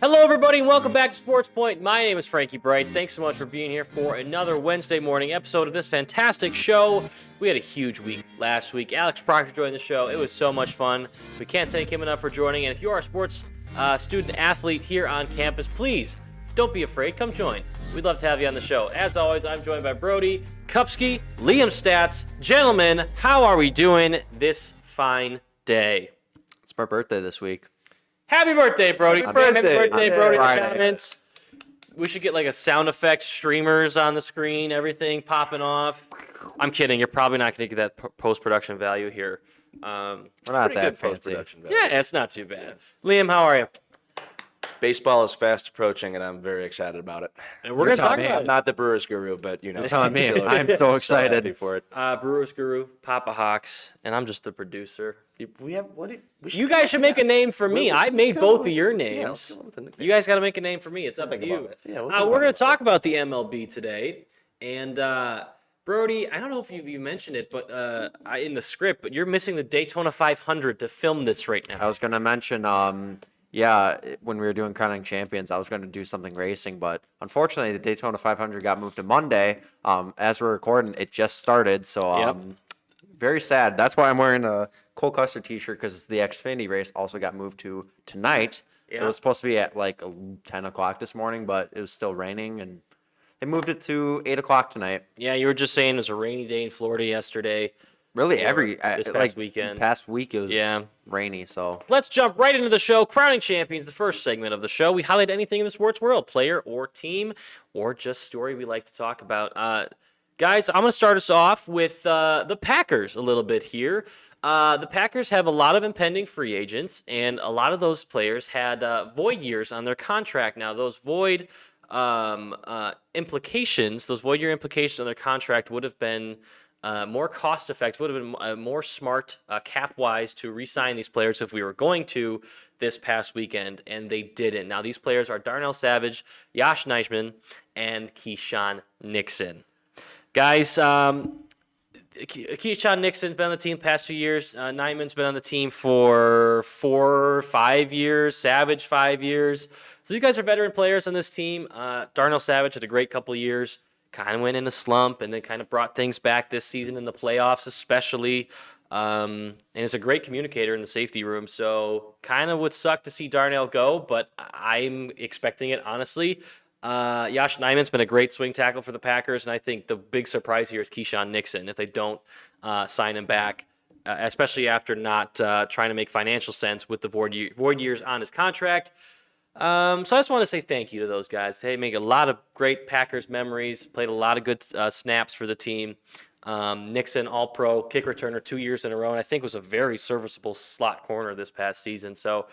Hello, everybody, and welcome back to SportsPoint. My name is Frankie Breit. Thanks so much for being here for another Wednesday morning episode of this fantastic show. We had a huge week last week. Alex Proctor joined the show. It was so much fun. We can't thank him enough for joining. And if you are a sports student athlete here on campus, please don't be afraid. Come join. We'd love to have you on the show. As always, I'm joined by Brody, Kupsky, Liam Statz. Gentlemen, how are we doing this fine day? It's my birthday this week. Happy birthday, Brody. Happy birthday, Brody, in the Friday. comments. We should get like a sound effect, streamers on the screen, everything popping off. I'm kidding. You're probably not going to get that post-production value here. We're not that fancy. Yeah, it's not too bad. Liam, how are you? Baseball is fast approaching, and I'm very excited about it. And we're going to talk me. about I'm not the Brewers guru, but you know. You're telling me. still- I'm so still excited. happy for it. Brewers Guru, Papa Hawks, and I'm just the producer. We have what? You guys should make a name for me. I made both of your names. let's go with the nickname. You guys got to make a name for me. It's up to think you. about it. Yeah, we'll think We're about going it. to talk about the MLB today. And Brody, I don't know if you mentioned it, but in the script, but you're missing the Daytona 500 to film this right now. I was going to mention, when we were doing Crowning Champions, I was going to do something racing, but unfortunately, the Daytona 500 got moved to Monday. As we're recording, it just started, so Yep. very sad. That's why I'm wearing a Cole Custer t-shirt, because the Xfinity race also got moved to tonight. Yeah. It was supposed to be at like 10 o'clock this morning, but it was still raining, and they moved it to 8 o'clock tonight. Yeah, you were just saying it was a rainy day in Florida yesterday. Really, Or every this past weekend. Past week it was Yeah. rainy. So Let's jump right into the show. Crowning Champions, the first segment of the show. We highlight anything in the sports world, player or team, or just story we like to talk about. Guys, I'm going to start us off with the Packers a little bit here. The Packers have a lot of impending free agents, and a lot of those players had void years on their contract. Now, those void implications, those void year implications on their contract would have been more cost effective, would have been more smart cap wise to re-sign these players if we were going to this past weekend, and they didn't. Now, these players are Darnell Savage, Josh Nijman, and Keaton Nixon. Guys, Keaton Nixon's been on the team the past few years. Nijman's been on the team for 4 or 5 years. Savage, 5 years. So you guys are veteran players on this team. Darnell Savage had a great couple of years. Kind of went in a slump and then kind of brought things back this season in the playoffs especially. And is a great communicator in the safety room. So kind of would suck to see Darnell go, but I'm expecting it, honestly. Josh Nijman's been a great swing tackle for the Packers, and I think the big surprise here is Keaton Nixon if they don't sign him back, especially after not trying to make financial sense with the void years on his contract. So I just want to say thank you to those guys. They make a lot of great Packers memories, played a lot of good snaps for the team. Nixon, all-pro, kick returner 2 years in a row, and I think was a very serviceable slot corner this past season. So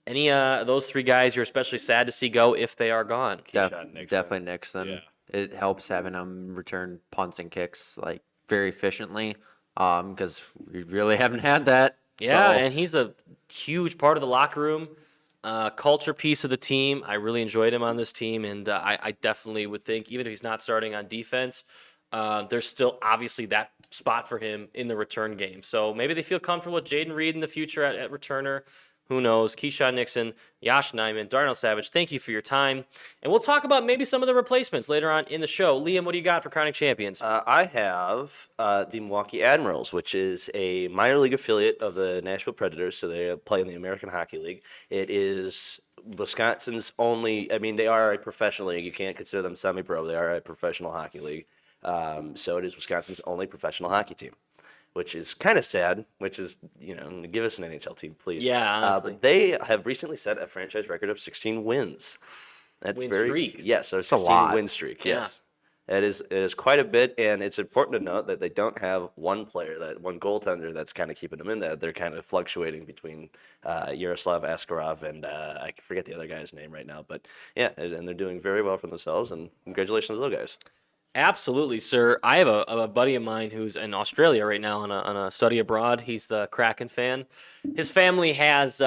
any of those three guys you're especially sad to see go if they are gone? definitely Nixon. Yeah. It helps having him return punts and kicks like very efficiently, because we really haven't had that. Yeah, So, and he's a huge part of the locker room, culture piece of the team. I really enjoyed him on this team, and I definitely would think, even if he's not starting on defense, there's still obviously that spot for him in the return game. So maybe they feel comfortable with Jaden Reed in the future at returner. Who knows? Keaton Nixon, Josh Nijman, Darnell Savage, thank you for your time. And we'll talk about maybe some of the replacements later on in the show. Liam, what do you got for Crowning Champions? I have the Milwaukee Admirals, which is a minor league affiliate of the Nashville Predators, so they play in the American Hockey League. It is Wisconsin's only, I mean, they are a professional league. You can't consider them semi-pro. They are a professional hockey league. So it is Wisconsin's only professional hockey team, which is kind of sad, which is, give us an NHL team, please. Yeah, honestly. But they have recently set a franchise record of 16 wins. That's Win very streak. Yes, so a 16 lot. win streak, Yeah. yes. It is quite a bit, and it's important to note that they don't have one goaltender that's kind of keeping them in that. They're kind of fluctuating between Yaroslav Askarov and I forget the other guy's name right now. But yeah, and they're doing very well for themselves, and congratulations to those guys. Absolutely, sir. I have a buddy of mine who's in Australia right now on a study abroad. He's the Kraken fan. His family has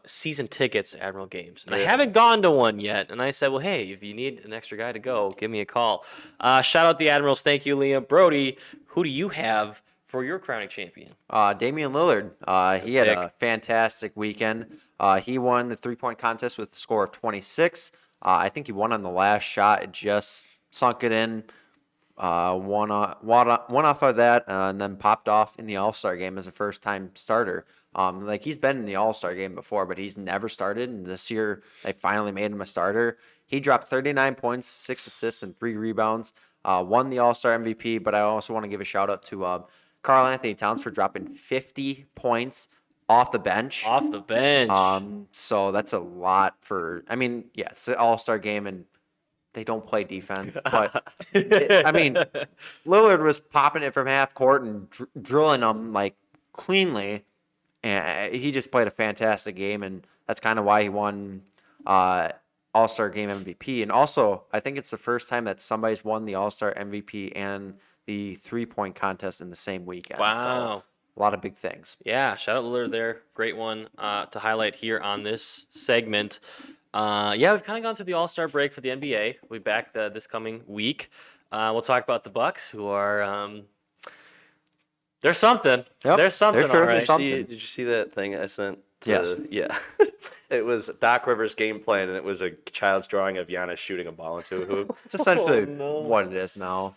season tickets to Admiral games, and I haven't gone to one yet. And I said, well, hey, if you need an extra guy to go, give me a call. Shout out the Admirals. Thank you, Liam. Brody, who do you have for your crowning champion? Damian Lillard. He had pick. a fantastic weekend. He won the 3-point contest with a score of 26. I think he won on the last shot. It just sunk it in. One off of that, and then popped off in the All-Star game as a first-time starter. Like he's been in the All-Star game before, but he's never started. And this year, they finally made him a starter. He dropped 39 points, 6 assists, and 3 rebounds. Won the All-Star MVP. But I also want to give a shout out to Karl Anthony Towns for dropping 50 points off the bench. Off the bench. So that's a lot for. I mean, yeah, it's an All-Star game and they don't play defense, but Lillard was popping it from half court and drilling them like cleanly, and he just played a fantastic game, and that's kind of why he won All-Star Game MVP. And also, I think it's the first time that somebody's won the All-Star MVP and the 3-point contest in the same weekend. Wow. So, a lot of big things. Yeah, shout out Lillard there. Great one to highlight here on this segment. We've kind of gone through the All-Star break for the NBA. We'll be back this coming week. We'll talk about the Bucks, who are there's something. Yep, There's something, there's all really right. something. Did you see that thing I sent? Yes. Yeah. It was Doc Rivers' game plan, and it was a child's drawing of Giannis shooting a ball into a hoop. It's essentially what it is now.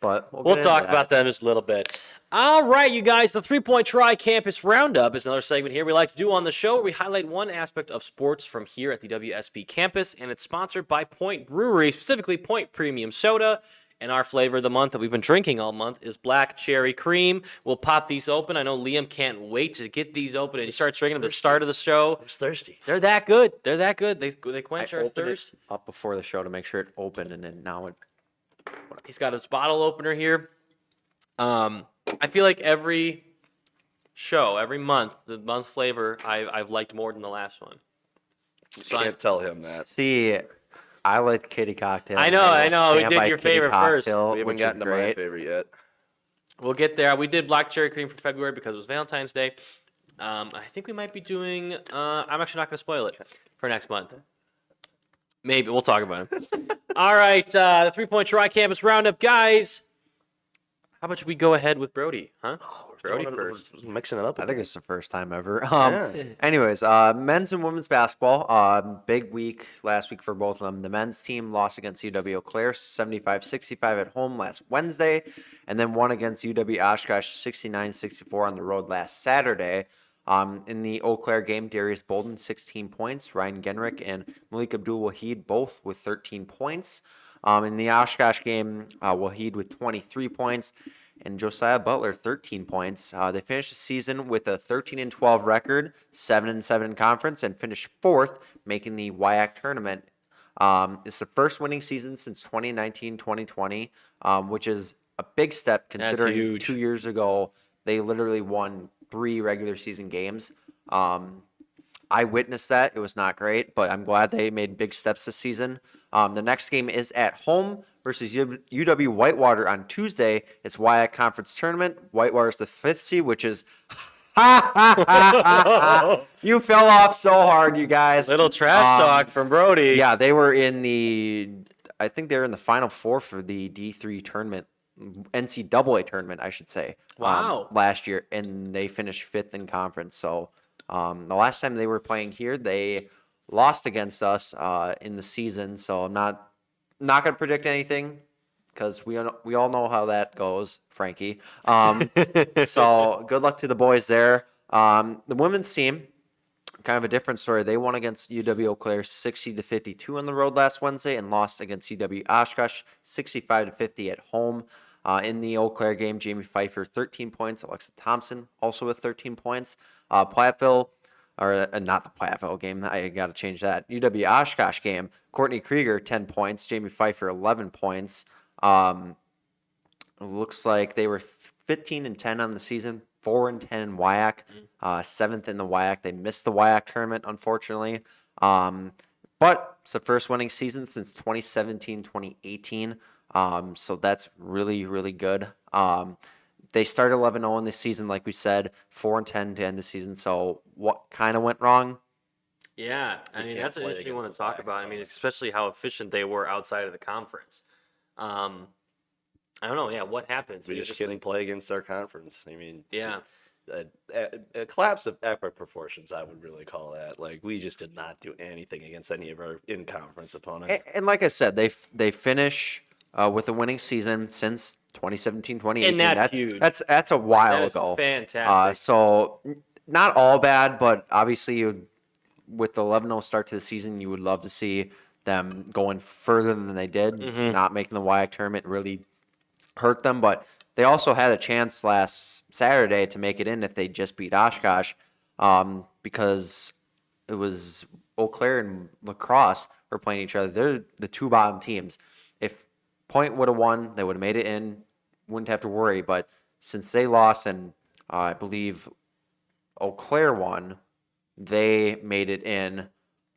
But We'll talk about that in just a little bit. All right, you guys, the 3-Point Try Campus Roundup is another segment here we like to do on the show where we highlight one aspect of sports from here at the WSB campus, and it's sponsored by Point Brewery, specifically Point Premium Soda. And our flavor of the month that we've been drinking all month is Black Cherry Cream. We'll pop these open. I know Liam can't wait to get these open and start drinking them at the start of the show. I was thirsty. They're that good. They're that good. They quench our thirst. Up before the show to make sure it opened, and then now it. He's got his bottle opener here. I feel like every show, every month, the month flavor I've liked more than the last one. So Can't tell him that. See, I like Kitty Cocktail. I know. We Stand did by your Kitty favorite first. Cocktail, We haven't which gotten is to my great. favorite yet. We'll get there. We did Black Cherry Cream for February because it was Valentine's Day. I think we might be doing. I'm actually not going to spoil it for next month. Maybe we'll talk about it. All right, the 3-Point Try Campus Roundup, guys. How about we go ahead with Brody, huh? Brody first. We're mixing it up. I think it's the first time ever. Yeah. Anyways, men's and women's basketball. Big week last week for both of them. The men's team lost against UW Eau Claire 75-65 at home last Wednesday, and then won against UW Oshkosh 69-64 on the road last Saturday. In the Eau Claire game, Darius Bolden, 16 points. Ryan Genrick and Malik Abdul-Wahid both with 13 points. In the Oshkosh game, Wahid with 23 points and Josiah Butler, 13 points. They finished the season with a 13-12 record, 7-7 in conference, and finished fourth, making the WIAC tournament. It's the first winning season since 2019-2020, which is a big step considering huge. 2 years ago they literally won 3 regular season games. I witnessed that. It was not great, but I'm glad they made big steps this season. The next game is at home versus UW Whitewater on Tuesday. It's WIAC Conference Tournament. Whitewater's the 5th seed, which is... You fell off so hard, you guys. Little trash talk from Brody. Yeah, they were in the... I think they were in the Final Four for the D3 tournament. NCAA tournament, I should say. Wow. Last year, and they finished 5th in conference. So the last time they were playing here, they lost against us in the season. So I'm not going to predict anything because we all know how that goes, Frankie. So good luck to the boys there. The women's team, kind of a different story. They won against UW Eau Claire 60-52 on the road last Wednesday and lost against UW Oshkosh 65-50 at home. In the Eau Claire game, Jamie Pfeiffer 13 points. Alexa Thompson also with 13 points. Platteville, or not the Platteville game. I got to change that. UW Oshkosh game, Courtney Krieger 10 points. Jamie Pfeiffer 11 points. It looks like they were 15-10 on the season. 4-10 in WIAC, 7th in the WIAC. They missed the WIAC tournament, unfortunately. But it's the first winning season since 2017-2018. So that's really, really good. They started 11-0 in this season, like we said, 4-10 to end the season. So what kind of went wrong? Yeah, I mean, can't that's an play interesting one to against talk the about. I mean, especially how efficient they were outside of the conference. I don't know. Yeah, what happens? We You're just couldn't play against our conference. I mean, Yeah. a collapse of epic proportions, I would really call that. Like, we just did not do anything against any of our in-conference opponents. And like I said, they finish with a winning season since 2017, 2018. And that's huge. That's a while That is ago. fantastic. So not all bad, but obviously with the 11-0 start to the season, you would love to see them going further than they did. Not making the WIAC tournament really hurt them, but they also had a chance last Saturday to make it in if they just beat Oshkosh, because it was Eau Claire and Lacrosse were playing each other. They're the two bottom teams. If Point would have won, they would have made it in. Wouldn't have to worry. But since they lost and I believe Eau Claire won, they made it in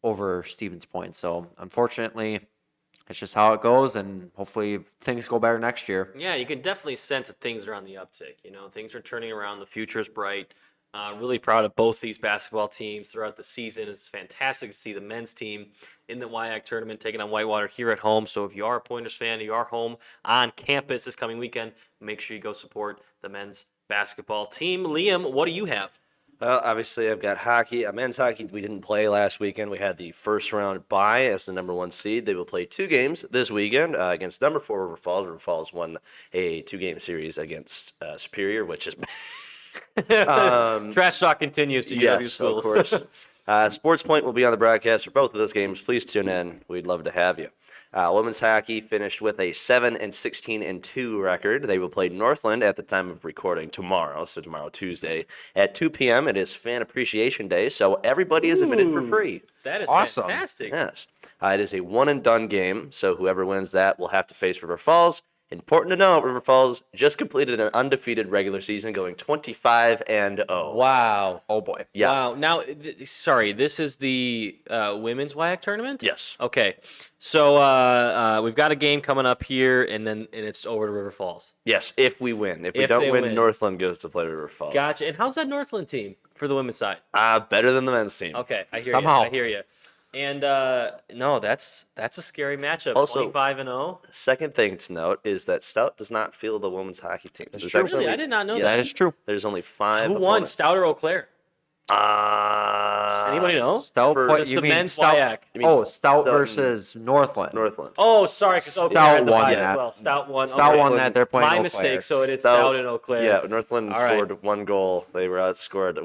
over Stevens Point. So unfortunately, it's just how it goes, and hopefully things go better next year. Yeah, you can definitely sense that things are on the uptick. You know, things are turning around. The future is bright. Really proud of both these basketball teams throughout the season. It's fantastic to see the men's team in the WIAC tournament taking on Whitewater here at home. So if you are a Pointers fan, you are home on campus this coming weekend, make sure you go support the men's basketball team. Liam, what do you have? Well, obviously, I've got hockey. Men's hockey, we didn't play last weekend. We had the first round bye as the number 1 seed. They will play 2 games this weekend against number 4 River Falls. River Falls won a 2-game series against Superior, which is Trash talk continues to UW yes, School. of course. SportsPoint will be on the broadcast for both of those games. Please tune in. We'd love to have you. Women's hockey finished with a 7-16-2 record. They will play Northland at the time of recording tomorrow, so tomorrow, Tuesday, at 2 p.m. It is Fan Appreciation Day, so everybody is admitted for free. That is Awesome. fantastic. Yes. It is a one-and-done game, so whoever wins that will have to face River Falls. Important to know, River Falls just completed an undefeated regular season, going 25-0. Wow. Oh boy. Yeah. Wow. Now, sorry, this is the women's WIAC tournament? Yes. Okay. So we've got a game coming up here, and it's over to River Falls. Yes, if we win. If we If don't they win, win. Northland goes to play River Falls. Gotcha. And how's that Northland team for the women's side? Better than the men's team. Okay, I hear Somehow. you. I hear you. And no, that's a scary matchup. Also- 25-0. Second thing to note is that Stout does not field the women's hockey team. There's true. actually Really? I only- did not know yeah, That is true. There's only 5 Who won, opponents. Stout or Eau Claire? Anybody know? Stout, Or just you the mean men's Stout? WIAC? You mean Oh, Stout Stout versus Northland. Northland. Oh, sorry, because Eau Claire Stout had the won bye that. as well. Stout won. Stout Okay. won that. They're playing My Eau mistake. Claire. So it is Stout- Stout and Eau Claire. Yeah, Northland All right. scored 1 goal. They were outscored,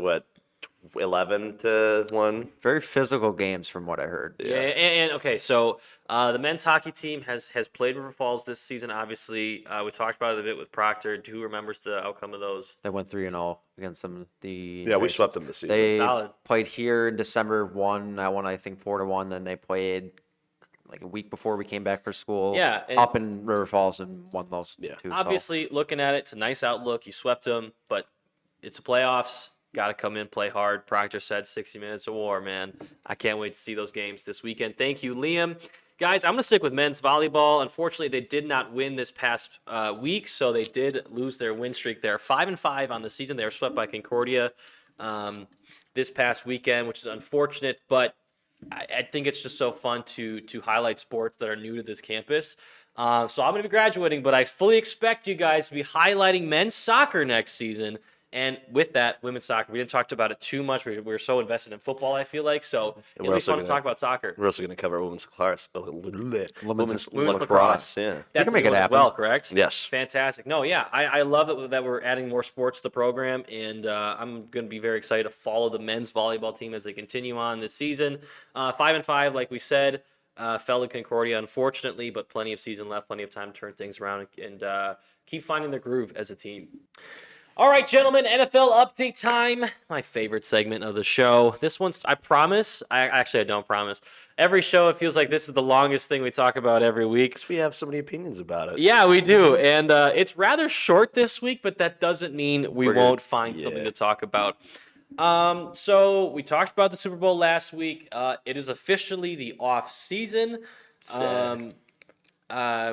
11-1? Very physical games from what I heard. Yeah, and okay, so the men's hockey team has played River Falls this season. Obviously, we talked about it a bit with Proctor. Who remembers the outcome of those? They went 3-0 against some of the. Yeah, we swept them this season. They Solid. played here in December. Won that one, I think 4-1. Then they played like a week before we came back for school. Yeah, and- up in River Falls and won those two. So. Obviously, looking at it, it's a nice outlook. You swept them, but it's a playoffs. Got to come in, play hard. Proctor said 60 minutes of war, man. I can't wait to see those games this weekend. Thank you, Liam. Guys, I'm going to stick with men's volleyball. Unfortunately, they did not win this past week, so they did lose their win streak. They're 5-5 on the season. They were swept by Concordia this past weekend, which is unfortunate, but I think it's just so fun to highlight sports that are new to this campus. So I'm going to be graduating, but I fully expect you guys to be highlighting men's soccer next season. And with that, women's soccer, we didn't talk about it too much. We were so invested in football, I feel like. So we're it'll be also fun to gonna- talk about soccer. We're also going to cover women's lacrosse. Women's lacrosse. Yeah. That's can make a it new one as happen. well, correct? Yes. Fantastic. No, yeah, I love it that we're adding more sports to the program, and I'm going to be very excited to follow the men's volleyball team as they continue on this season. 5-5, like we said, fell to Concordia, unfortunately, but plenty of season left, plenty of time to turn things around and keep finding their groove as a team. All right, gentlemen, NFL update time. My favorite segment of the show. This one's, I promise, I don't promise. Every show, it feels like this is the longest thing we talk about every week. We have so many opinions about it. Yeah, we do. And it's rather short this week, but that doesn't mean we We're gonna- won't find something to talk about. So we talked about the Super Bowl last week. It is officially the off season. Sad.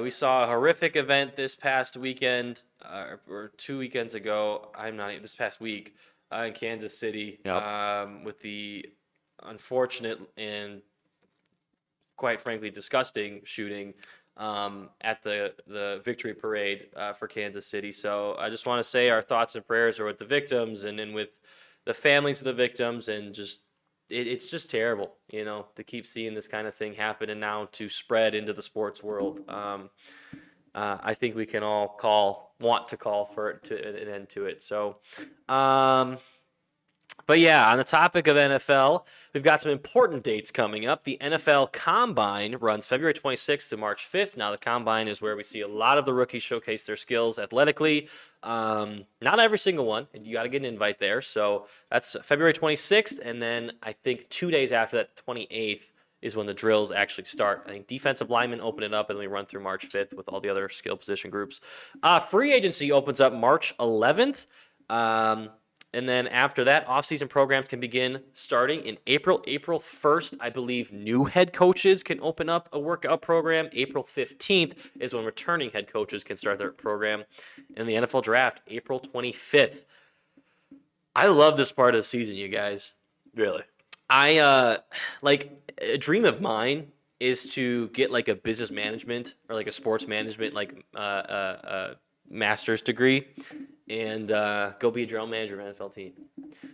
We saw a horrific event this past weekend, or 2 weekends ago. This past week in Kansas City, Yep. with the unfortunate and quite frankly disgusting shooting at the victory parade for Kansas City. So I just want to say our thoughts and prayers are with the victims and with the families of the victims, and just it's just terrible, to keep seeing this kind of thing happen and now to spread into the sports world. I think we can all want to call for it to an end to it. So, but yeah, on the topic of NFL, we've got some important dates coming up. The NFL Combine runs February 26th to March 5th. Now, the Combine is where we see a lot of the rookies showcase their skills athletically. Not every single one, and you got to get an invite there. So that's February 26th, and then I think 2 days after that, 28th, is when the drills actually start. I think defensive linemen open it up, and we run through March 5th with all the other skill position groups. Free agency opens up March 11th. And then after that, off-season programs can begin starting in April. April 1st, I believe new head coaches can open up a workout program. April 15th is when returning head coaches can start their program. And the NFL draft, April 25th. I love this part of the season, you guys. Really? A dream of mine is to get like a business management or like a sports management master's degree and go be a general manager of an NFL team.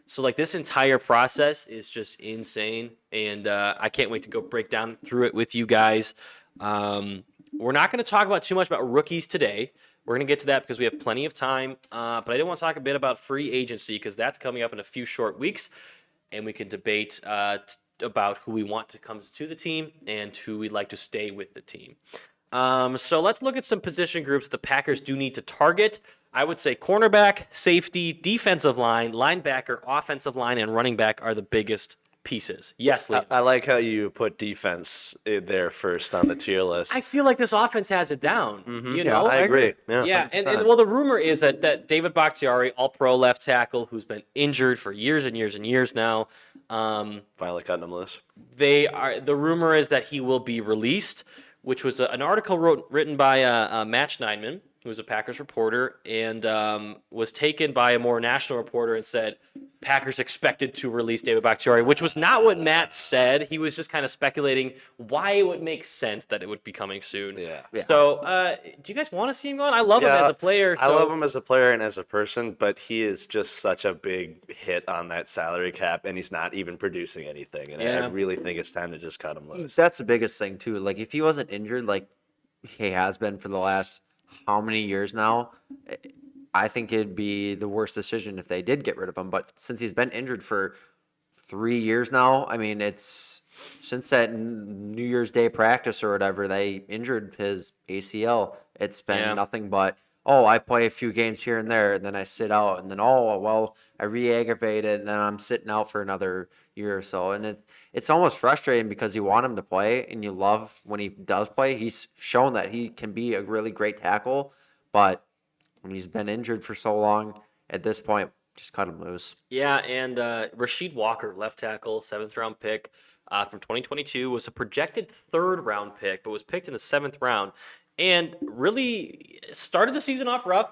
So like this entire process is just insane, and I can't wait to go break down through it with you guys. We're not going to talk about too much about rookies today. We're going to get to that because we have plenty of time, but I did want to talk a bit about free agency because that's coming up in a few short weeks, and we can debate about who we want to come to the team and who we'd like to stay with the team. So let's look at some position groups the Packers do need to target. I would say cornerback, safety, defensive line, linebacker, offensive line, and running back are the biggest pieces. Yes, Liam. I like how you put defense in there first on the tier list. I feel like this offense has it down. I agree. Yeah, and well, the rumor is that David Bakhtiari, all-pro left tackle, who's been injured for years and years and years now. Finally cutting him loose. The rumor is that he will be released, which was an article written by Matt Schneidman, who was a Packers reporter, and was taken by a more national reporter and said, Packers expected to release David Bakhtiari, which was not what Matt said. He was just kind of speculating why it would make sense that it would be coming soon. Yeah. So do you guys want to see him gone? I love him as a player. I love him as a player and as a person, but he is just such a big hit on that salary cap, and he's not even producing anything. And I really think it's time to just cut him loose. That's the biggest thing, too. Like, if he wasn't injured like he has been for the last how many years now, I think it'd be the worst decision if they did get rid of him. But since he's been injured for 3 years now, I mean, it's since that New Year's Day practice or whatever, they injured his ACL. It's been nothing but, I play a few games here and there, and then I sit out, and then, I re-aggravate it, and then I'm sitting out for another year or so. And it's almost frustrating because you want him to play, and you love when he does play. He's shown that he can be a really great tackle, but when he's been injured for so long, at this point, just cut him loose. Yeah, and Rasheed Walker, left tackle, 7th-round pick from 2022, was a projected 3rd-round pick, but was picked in the 7th round, and really started the season off rough,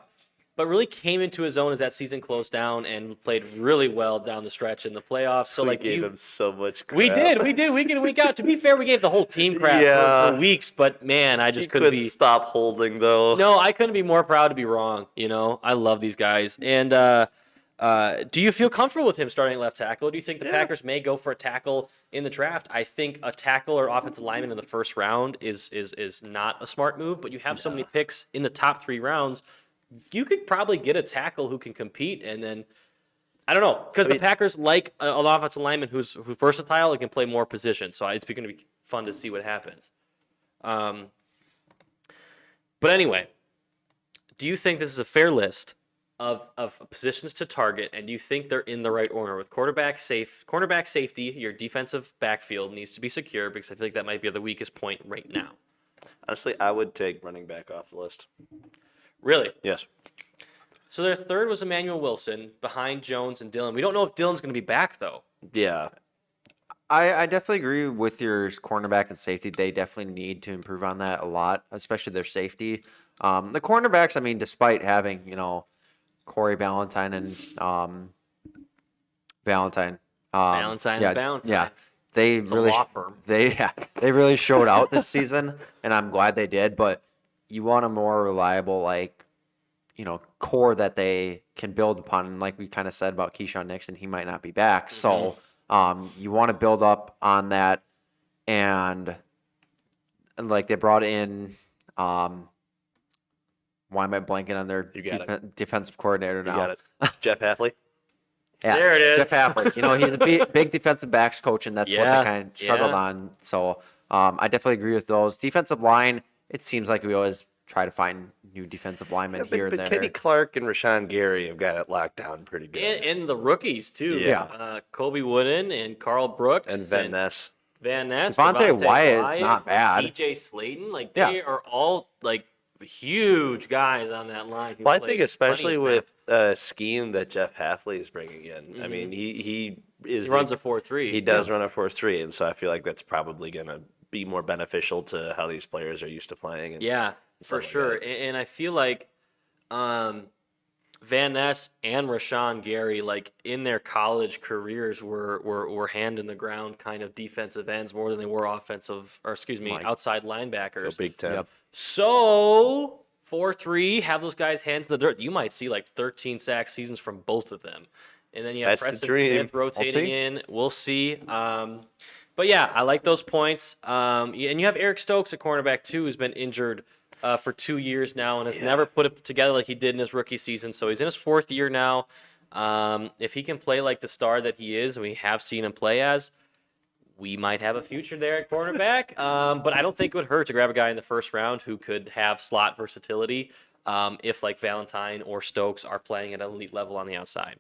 but really came into his own as that season closed down and played really well down the stretch in the playoffs. So we gave him so much crap. We did. Week in and week out. To be fair, we gave the whole team crap for weeks, but man, I just couldn't stop holding though. No, I couldn't be more proud to be wrong. I love these guys. And do you feel comfortable with him starting left tackle? Or do you think the Packers may go for a tackle in the draft? I think a tackle or offensive lineman in the 1st round is not a smart move, but you have so many picks in the top 3 rounds. You could probably get a tackle who can compete, and then I don't know, because the Packers like an offensive lineman who's versatile and can play more positions. So it's going to be fun to see what happens. But anyway, do you think this is a fair list of positions to target, and do you think they're in the right order? With cornerback, safety, your defensive backfield needs to be secure, because I feel like that might be the weakest point right now. Honestly, I would take running back off the list. Really? Yes. So their 3rd was Emmanuel Wilson, behind Jones and Dillon. We don't know if Dillon's going to be back, though. Yeah. I definitely agree with your cornerback and safety. They definitely need to improve on that a lot, especially their safety. The cornerbacks, I mean, despite having, Corey Ballantyne and Valentine. Valentine. Yeah, they It's a really law firm. they really showed out this season, and I'm glad they did. But you want a more reliable core that they can build upon. And like we kind of said about Keyshawn Nixon, he might not be back, so you want to build up on that. And like they brought in, why am I blanking on their defensive coordinator now? You got it. Jeff Halfley. Yeah, There it is. Jeff Halfley. He's a big defensive backs coach, and that's what they kind of struggled on. So I definitely agree with those. Defensive line, it seems like we always try to find new defensive linemen here and But there. Kenny Clark and Rashawn Gary have got it locked down pretty good. And the rookies, too. Yeah. Kobe Wooden and Carl Brooks. And Van Ness. Van Ness. Devontae Wyatt is not bad. DJ Slayton. Like, they are all, like, huge guys on that line. Well, I think especially with scheme that Jeff Halfley is bringing in. I mean, he runs a 4-3. He does run a 4-3, and so I feel like that's probably going to be more beneficial to how these players are used to playing. And for sure. And I feel like Van Ness and Rashawn Gary, like in their college careers, were hand in the ground kind of defensive ends more than they were outside linebackers. Big Ten. Yep. So 4-3, have those guys hands in the dirt. You might see like 13 sack seasons from both of them. And then you have That's the Preston dream. Smith rotating in. We'll see. But yeah, I like those points. And you have Eric Stokes at cornerback too, who's been injured for 2 years now and has never put it together like he did in his rookie season. So he's in his 4th year now. If he can play like the star that he is, and we have seen him play as, we might have a future there at cornerback. But I don't think it would hurt to grab a guy in the 1st round who could have slot versatility if like Valentine or Stokes are playing at an elite level on the outside.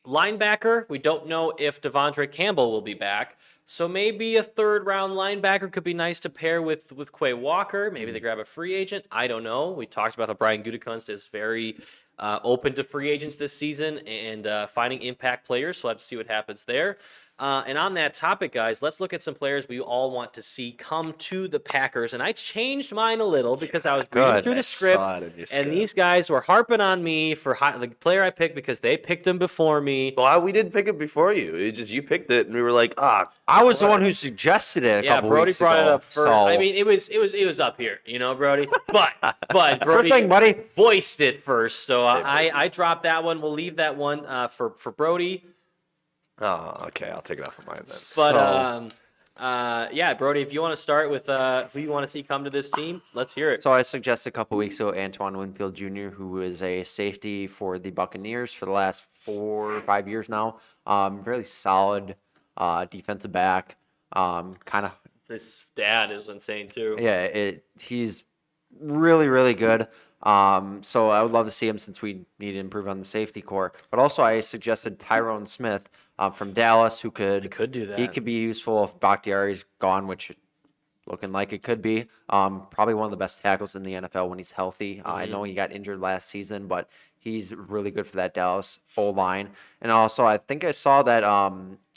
Linebacker, we don't know if Devondre Campbell will be back. So maybe a 3rd-round linebacker could be nice to pair with Quay Walker. Maybe they grab a free agent. I don't know. We talked about how Brian Gutekunst is very open to free agents this season and finding impact players. So we'll have to see what happens there. And on that topic, guys, let's look at some players we all want to see come to the Packers. And I changed mine a little because I was reading through the script, and these guys were harping on me for the player I picked because they picked him before me. Well, we didn't pick it before you. You picked it, and we were like, I was the one who suggested it a couple Brody weeks brought ago. it up first. So. I mean, it was up here, Brody. But Brody Sure thing, buddy. voiced it first, so I dropped that one. We'll leave that one for Brody. Oh, okay. I'll take it off of mine then. But Brody, if you want to start with who you want to see come to this team, let's hear it. So I suggested a couple weeks ago Antoine Winfield Jr., who is a safety for the Buccaneers for the last 4 or 5 years now. Really solid defensive back. Kind of. This dad is insane too. Yeah, he's really, really good. So I would love to see him since we need to improve on the safety core. But also I suggested Tyrone Smith from Dallas, who could do that. He could be useful if Bakhtiari's gone, which looking like it could be. Probably one of the best tackles in the NFL when he's healthy. I know he got injured last season, but he's really good for that Dallas O-line. And also I think I saw that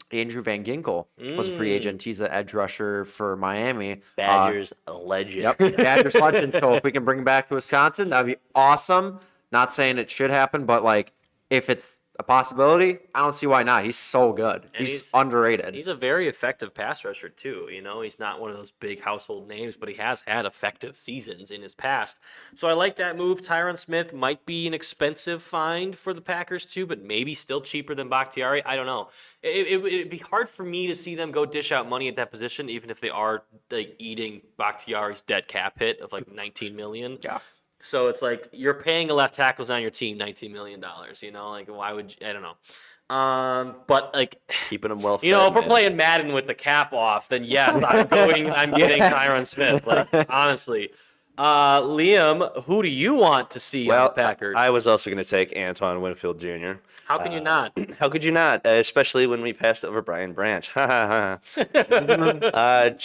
Andrew Van Ginkel was a free agent. He's an edge rusher for Miami. Badgers legend. Yep, Badgers legend. So if we can bring him back to Wisconsin, that'd be awesome. Not saying it should happen, but like if it's a possibility, I don't see why not. He's so good. He's underrated. He's a very effective pass rusher too. He's not one of those big household names, but he has had effective seasons in his past. So I like that move. Tyron Smith might be an expensive find for the Packers too, but maybe still cheaper than Bakhtiari. I don't know. It'd be hard for me to see them go dish out money at that position, even if they are like eating Bakhtiari's dead cap hit of like $19 million. Yeah. So it's like you're paying a left tackles on your team $19 million. Like why would you, I don't know. But like Keeping them well fed, if we're playing Madden with the cap off, then yes, I'm getting Tyron Smith. Like honestly. Liam, who do you want to see on the Packers? I was also going to take Antoine Winfield Jr. How can you not? How could you not? Especially when we passed over Brian Branch. Jonah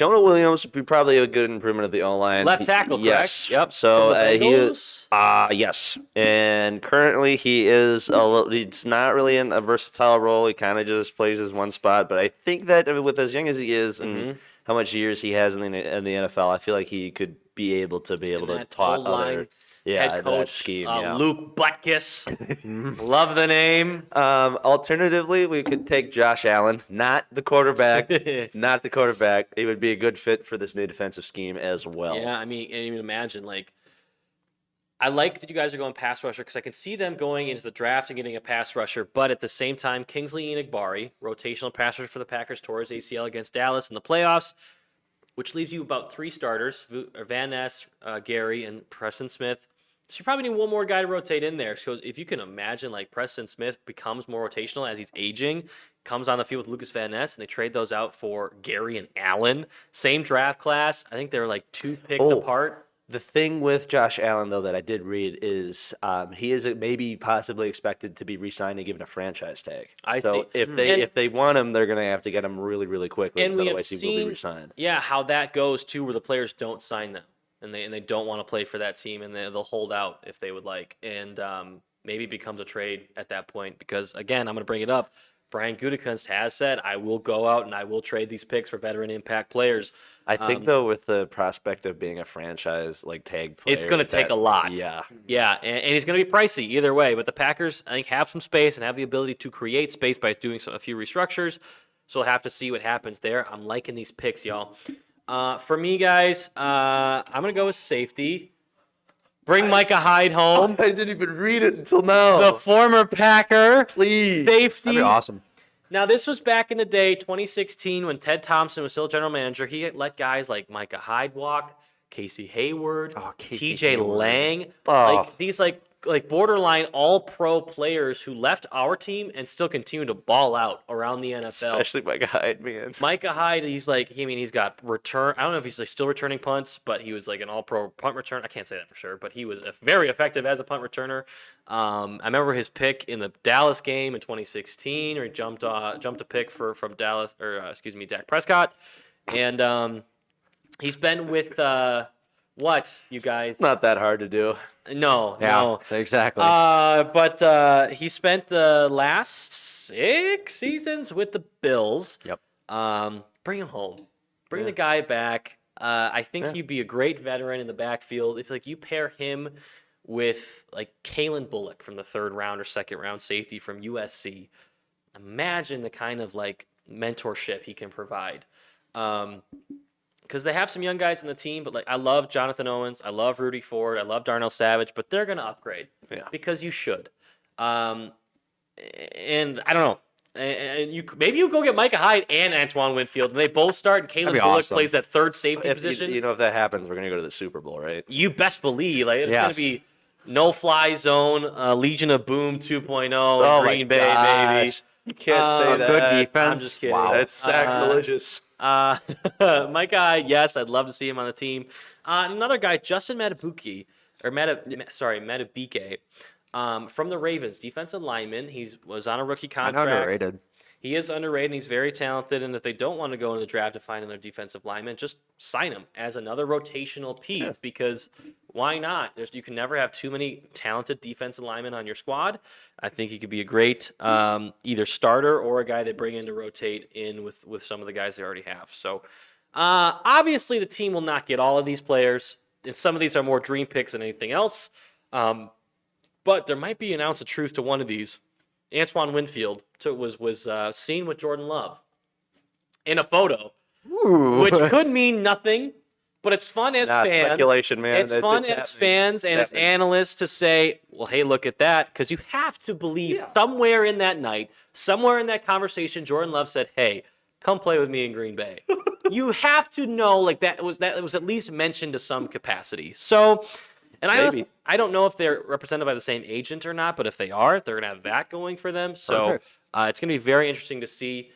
Williams would be probably a good improvement of the O-line. Left tackle, correct? Yes. Yep. So From the he is. Bengals? Yes. And currently he is he's not really in a versatile role. He kind of just plays his one spot. But I think that with as young as he is and how much years he has in the NFL, I feel like he could be able to talk other. Yeah, head that coach scheme, yeah. Luke Butkus. Love the name. Alternatively, we could take Josh Allen, not the quarterback. Not the quarterback. He would be a good fit for this new defensive scheme as well. Yeah, I mean, and even imagine, like, I like that you guys are going pass rusher because I can see them going into the draft and getting a pass rusher, but at the same time, Kingsley Enagbari, rotational pass rusher for the Packers, tore his ACL against Dallas in the playoffs, which leaves you about 3 starters, Van Ness, Gary, and Preston Smith. So you probably need one more guy to rotate in there. So if you can imagine, like, Preston Smith becomes more rotational as he's aging, comes on the field with Lucas Van Ness, and they trade those out for Gary and Allen. Same draft class. I think they're like 2 picks apart. The thing with Josh Allen, though, that I did read is he is maybe possibly expected to be re-signed and given a franchise tag. So if they want him, they're going to have to get him really, really quickly. And we have otherwise, he will be re-signed. Yeah, how that goes too, where the players don't sign them and they don't want to play for that team, and they'll hold out if they would like, and maybe it becomes a trade at that point. Because again, I'm going to bring it up. Brian Gutekunst has said, I will go out and I will trade these picks for veteran impact players. I think, though, with the prospect of being a franchise like tag player, it's going to take a lot. Yeah. Yeah, and he's going to be pricey either way. But the Packers, I think, have some space and have the ability to create space by doing a few restructures. So we'll have to see what happens there. I'm liking these picks, y'all. For me, guys, I'm going to go with safety. Bring Micah Hyde home. I didn't even read it until now. The former Packer. Please. Safety. That'd be awesome. Now, this was back in the day, 2016, when Ted Thompson was still general manager. He had let guys like Micah Hyde walk, Casey Hayward, TJ Lang. Like these like borderline all-pro players who left our team and still continue to ball out around the NFL. Especially Micah Hyde, man. Micah Hyde, he's got return. I don't know if he's like still returning punts, but he was like an all-pro punt return. I can't say that for sure, but he was very effective as a punt returner. I remember his pick in the Dallas game in 2016, where he jumped a pick from Dallas, Dak Prescott, and he's been with what, you guys? It's not that hard to do. No, exactly. But he spent the last 6 seasons with the Bills. Yep. Bring him home. Bring the guy back. I think he'd be a great veteran in the backfield. If like you pair him with like Kalen Bullock from the 3rd round or 2nd round safety from USC, imagine the kind of like mentorship he can provide. Because they have some young guys in the team, but like I love Jonathan Owens, I love Rudy Ford, I love Darnell Savage, but they're gonna upgrade because you should. And I don't know. And maybe you go get Micah Hyde and Antoine Winfield, and they both start. And Kalen Bullock plays that 3rd safety position. If that happens, we're gonna go to the Super Bowl, right? You best believe, like it's gonna be no fly zone, Legion of Boom 2.0, Green Bay, baby. You can't say that. Good defense. I'm just kidding. Wow. That's sacrilegious. My guy, yes, I'd love to see him on the team. Another guy, Justin Madubuike, from the Ravens, defensive lineman. He was on a rookie contract. Underrated. He is underrated, and he's very talented, and if they don't want to go into the draft to find another defensive lineman, just sign him as another rotational piece because why not? You can never have too many talented defensive linemen on your squad. I think he could be a great either starter or a guy they bring in to rotate in with some of the guys they already have. So obviously the team will not get all of these players, and some of these are more dream picks than anything else, but there might be an ounce of truth to one of these. Antoine Winfield was seen with Jordan Love in a photo, which could mean nothing, but it's fun as fans. Speculation, man. It's fun as fans and as analysts to say, well, hey, look at that, because you have to believe somewhere in that night, somewhere in that conversation, Jordan Love said, hey, come play with me in Green Bay. You have to know like that was at least mentioned to some capacity. So. And I don't know if they're represented by the same agent or not, but if they are, they're going to have that going for them. So it's going to be very interesting to see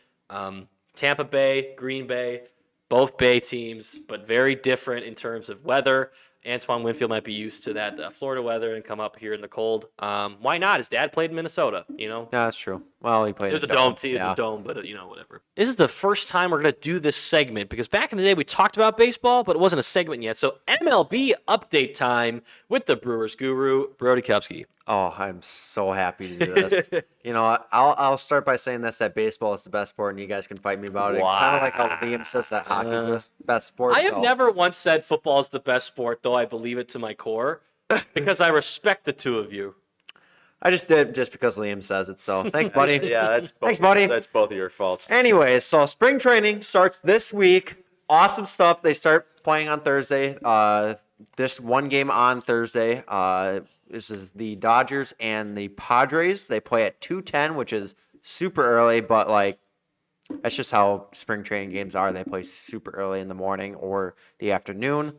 Tampa Bay, Green Bay, both Bay teams, but very different in terms of weather. Antoine Winfield might be used to that Florida weather and come up here in the cold. Why not? His dad played in Minnesota, Yeah, that's true. Well, he played in a dome. It was a dome, but, whatever. This is the first time we're going to do this segment because back in the day we talked about baseball, but it wasn't a segment yet. So MLB update time with the Brewers guru, Brody Kupsky. Oh, I'm so happy to do this. I'll start by saying this, that baseball is the best sport, and you guys can fight me about it. Kind of like how Liam says that hockey is the best sport. I have never once said football is the best sport, though I believe it to my core. because I respect the two of you. I just did just because Liam says it. So thanks, buddy. Yeah, that's both, Thanks, buddy. That's both of your faults. Anyways, so spring training starts this week. Awesome stuff. They start playing on Thursday. This one game on Thursday. This is the Dodgers and the Padres. They play at 2:10, which is super early, but like that's just how spring training games are. They play super early in the morning or the afternoon.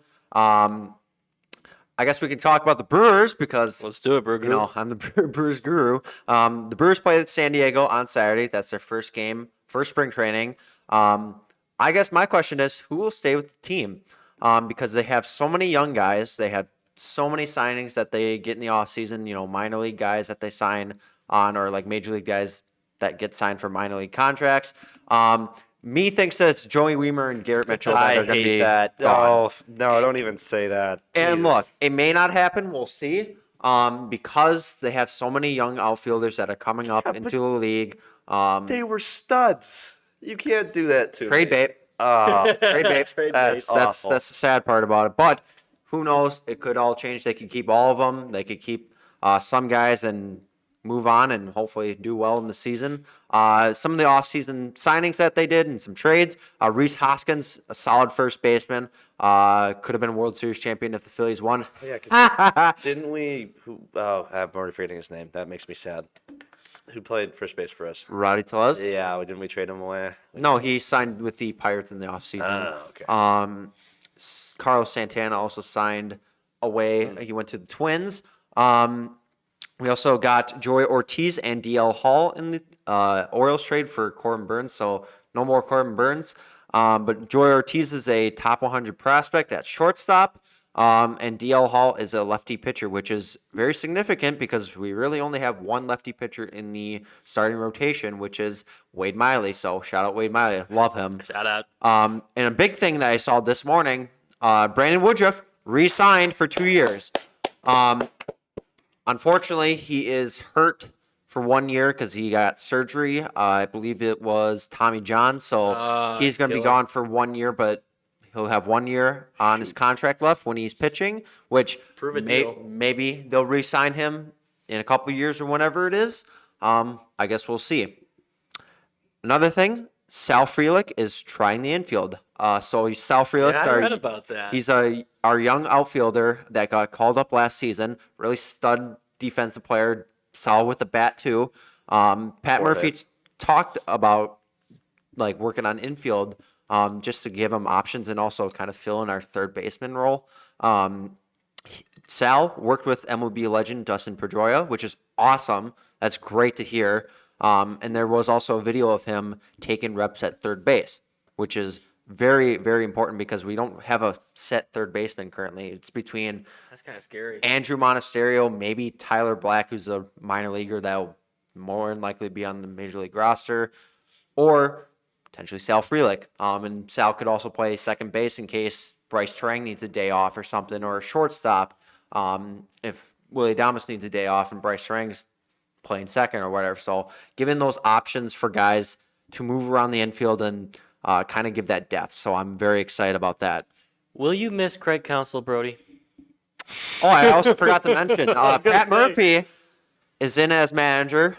I guess we can talk about the Brewers because Let's do it, Brew you know, I'm the Brewers guru. The Brewers play at San Diego on Saturday. That's their first game, first spring training. I guess my question is, who will stay with the team? Because they have so many young guys. They have so many signings that they get in the offseason, you know, minor league guys that they sign on or like major league guys that get signed for minor league contracts. Me thinks that it's Joey Weimer and Garrett Mitchell that I are going to hate be that. gone. No, don't even say that. And Jesus. look, it may not happen. We'll see. Because they have so many young outfielders that are coming up into the league. They were studs. You can't do that to Trade me. bait. Trade bait. That's awful. the sad part about it. But who knows? It could all change. They could keep all of them. They could keep some guys and move on and hopefully do well in the season. Some of the offseason signings that they did and some trades. Reese Hoskins, a solid first baseman. Could have been a World Series champion if the Phillies won. Yeah, 'cause didn't we? I'm already forgetting his name. That makes me sad. Who played first base for us? Rowdy Tellez? Yeah, didn't we trade him away? No, he signed with the Pirates in the offseason. Oh, okay. Carlos Santana also signed away. He went to the Twins. We also got Joey Ortiz and DL Hall in the Orioles trade for Corbin Burns, so no more Corbin Burns. But Joey Ortiz is a top 100 prospect at shortstop, and DL Hall is a lefty pitcher, which is very significant because we really only have one lefty pitcher in the starting rotation, which is Wade Miley. So shout out Wade Miley, love him. Shout out. And a big thing that I saw this morning, Brandon Woodruff re-signed for 2 years. Unfortunately, he is hurt for 1 year because he got surgery. I believe it was Tommy John, so he's going to be killer. gone for 1 year, but he'll have 1 year on his contract left when he's pitching, which Prove a deal. maybe they'll re-sign him in a couple years or whenever it is. I guess we'll see. Another thing, Sal Frelick is trying the infield. So Sal Frelick's I read about that. He's our young outfielder that got called up last season. Really stud defensive player, solid with the bat too. Pat Murphy talked about like working on infield just to give him options and also kind of fill in our third baseman role. Sal worked with MLB legend Dustin Pedroia, which is awesome. That's great to hear. And there was also a video of him taking reps at third base, which is very, very important because we don't have a set third baseman currently. It's between That's kind of scary. Andrew Monasterio, maybe Tyler Black, who's a minor leaguer that will more than likely be on the major league roster, or potentially Sal Frelick. And Sal could also play second base in case Bryce Trang needs a day off or something, or a shortstop if Willie Adames needs a day off and Bryce Trang's playing second or whatever. So giving those options for guys to move around the infield and kind of give that depth. So I'm very excited about that. Will you miss Craig Counsell, Brody? Oh, I also forgot to mention, Pat Murphy is in as manager.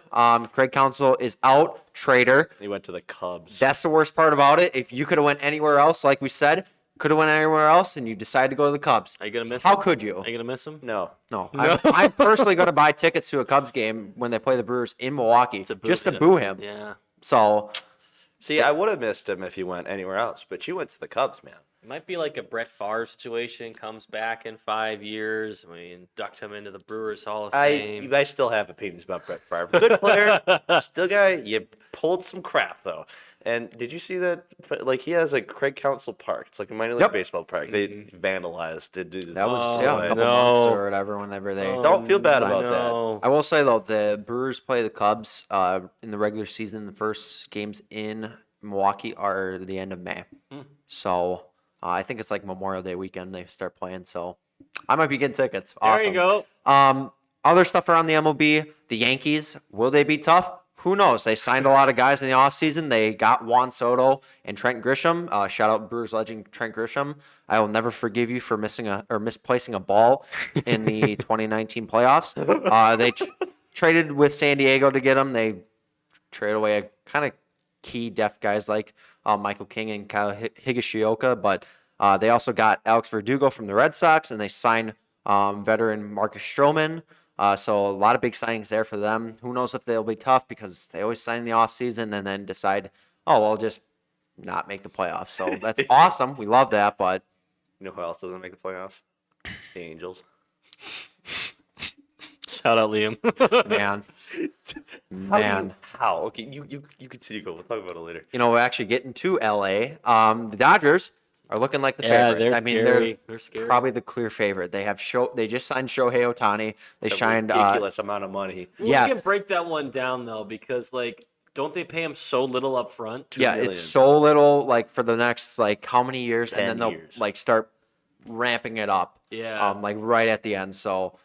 Craig Counsell is out, trader. He went to the Cubs. That's the worst part about it. If you could have went anywhere else, like we said, could have went anywhere else, and you decided to go to the Cubs. Are you gonna miss How him? could you? Are you gonna miss him? No. No. I'm personally going to buy tickets to a Cubs game when they play the Brewers in Milwaukee just to boo him. Yeah. So See, I would have missed him if he went anywhere else, but you went to the Cubs, man. It might be like a Brett Favre situation. Comes back in 5 years. We induct him into the Brewers Hall of Fame. I still have opinions about Brett Favre. Good player, still guy. You pulled some crap though. And did you see that? Like he has a Craig Counsell Park. It's like a minor league Yep. baseball park. They vandalized. That that was a couple no. months or whatever whenever they. Don't feel bad about No. I will say though, the Brewers play the Cubs in the regular season. The first games in Milwaukee are the end of May. So I think it's like Memorial Day weekend they start playing. So I might be getting tickets. Awesome. There you go. Other stuff around the MLB, the Yankees, will they be tough? who knows? They signed a lot of guys in the offseason. They got Juan Soto and Trent Grisham. Shout out Brewers legend Trent Grisham. I will never forgive you for misplacing a ball in the 2019 playoffs. They traded with San Diego to get him. They traded away a kind of key depth guys like Michael King and Kyle Higashioka, but they also got Alex Verdugo from the Red Sox, and they signed veteran Marcus Stroman. So a lot of big signings there for them. Who knows if they'll be tough because they always sign in the offseason and then decide, oh, we'll just not make the playoffs. So that's awesome. We love that, but You know who else doesn't make the playoffs? The Angels. Shout out Liam. man. How? Okay, you continue. Go. We'll talk about it later. We're actually getting to LA. The Dodgers are looking like the favorite. They're I mean, scary. They're scary. probably the clear favorite. They just signed Shohei Ohtani. They A signed ridiculous amount of money. We yes. can break that one down though, because don't they pay him so little up front? Yeah, million. it's so little, for the next how many years, and 10 then they'll years. start ramping it up. Yeah. Right at the end. So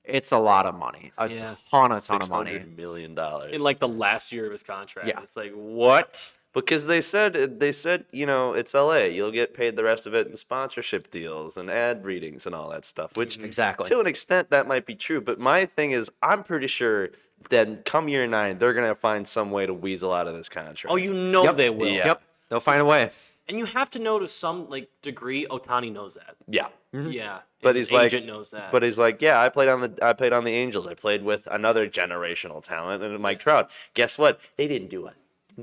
it's a lot of money, a ton of money. $600 million. In the last year of his contract. Yeah. It's what? Because they said it's LA. You'll get paid the rest of it in sponsorship deals and ad readings and all that stuff. Which Exactly. to an extent that might be true. But my thing is, I'm pretty sure that come year 9, they're gonna find some way to weasel out of this contract. Oh, they will. Yeah. Yep, they'll find a way. And you have to know to some degree, Ohtani knows that. Yeah. Yeah. But and his he's like- agent knows that. But he's like, yeah, I played on the Angels. I played with another generational talent and Mike Trout. Guess what? They didn't do a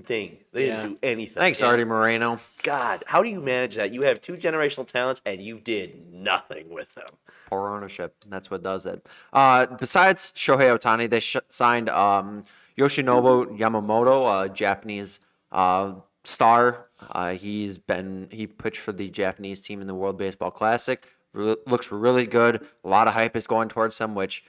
thing. They didn't do anything. Thanks, Artie Moreno. God, how do you manage that? You have 2 generational talents and you did nothing with them. Poor ownership. That's what does it. Besides Shohei Ohtani, they signed Yoshinobu Yamamoto, a Japanese star. He pitched for the Japanese team in the World Baseball Classic. Looks really good. A lot of hype is going towards him, which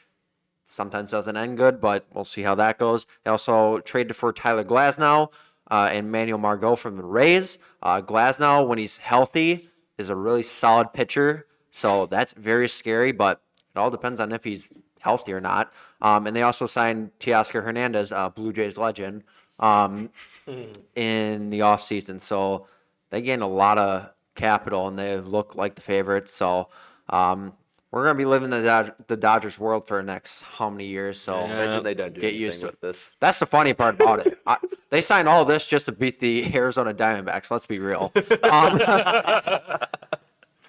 sometimes doesn't end good, but we'll see how that goes. They also traded for Tyler Glasnow and Manuel Margot from the Rays. Glasnow, when he's healthy, is a really solid pitcher, so that's very scary, but it all depends on if he's healthy or not. And they also signed Teoscar Hernandez, Blue Jays legend, in the offseason. So they gained a lot of capital, and they look like the favorite. So we're going to be living the Dodgers world for the next how many years. So Imagine they don't do get anything used to with it. this. That's the funny part about it. They signed all this just to beat the Arizona Diamondbacks. Let's be real.